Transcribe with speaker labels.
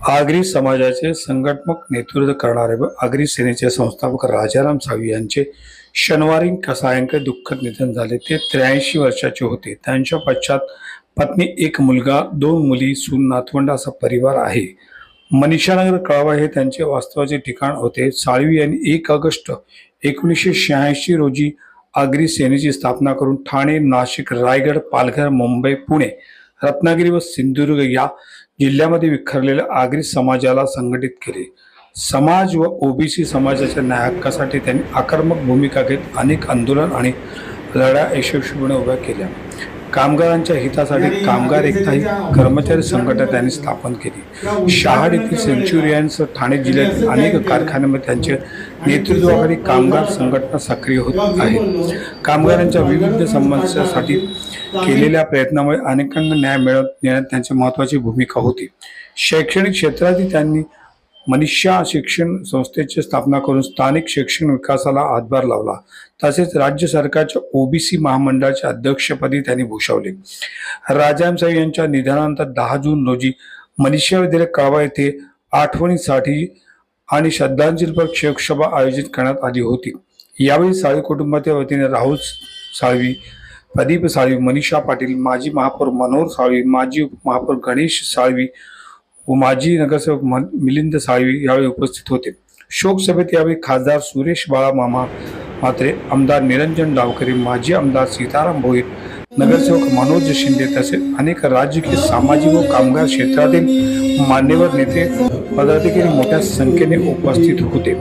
Speaker 1: आगरी समाजाचे संघटनात्मक नेतृत्व करणारे व आगरी सेनेचे संस्थापक राजाराम साळवी यांचे शनिवारी सायंकाळी दुःखद निधन झाले. ते 83 वर्षाचे होते. त्यांच्या पश्चात पत्नी, एक मुलगा, 2 मुली, सून, नातवंड असा परिवार आहे. मनीषानगर कळवा हे त्यांचे वास्तव्याचे ठिकाण होते. साळवी यांनी 1 ऑगस्ट 1986 रोजी आगरी सेनेची स्थापना करून ठाणे, नाशिक, रायगड, पालघर, मुंबई, पुणे, रत्नागिरी व सिंधुदुर्ग या जिल्ह्यामध्ये विखरलेल्या आगरी समाजाला संघटित केले. समाज व ओबीसी समाजाच्या न्याय हक्कासाठी त्यांनी आक्रमक भूमिका घेत अनेक आंदोलन आणि लढ्या यशस्वीपणे उभ्या केल्या. कामगारांच्या हितासाठी कामगार एकता ही कर्मचारी संघटना त्यांनी स्थापन केली. शहाड येथील सेंच्युरियन्स, ठाणे जिल्ह्यातील अनेक कारखान्यांमध्ये त्यांच्या नेतृत्वाखाली कामगार संघटना सक्रिय होत आहेत. कामगारांच्या विविध समस्यांसाठी केलेल्या प्रयत्नामुळे अनेकांना न्याय मिळवण्यात त्यांची महत्त्वाची भूमिका होती. शैक्षणिक क्षेत्रातही त्यांनी मनीषा शिक्षण संस्थेची स्थापना करून स्थानिक शिक्षण विकासाला हातभार लावला. तसेच राज्य सरकारच्या ओबीसी महामंडळाचे अध्यक्षपदी त्यांनी भूषवले. राजाराम साळवी यांच्या निधनानंतर 10 जून रोजी मनीषा विद्यालय कळवा येथे आठवणीसाठी आणि श्रद्धांजलीपर शोकसभा आयोजित करण्यात आली होती. यावेळी साळवी कुटुंबाच्या वतीने राहुल साळवी, प्रदीप साळवी, मनीषा पाटील, माजी महापौर मनोहर साळवी, माजी उपमहापौर गणेश साळवी व माजी नगरसेवक मिलिंद साळवी यावेळी उपस्थित होते. शोकसभेत यावेळी खासदार सुरेश बाळा मामा म्हात्रे, आमदार निरंजन डावकरे, माजी आमदार सीताराम भोईर, नगरसेवक मनोज शिंदे तसेच अनेक राजकीय, सामाजिक व कामगार क्षेत्रातील मान्यवर नेते, पदाधिकारी मोठ्या संख्येने उपस्थित होते.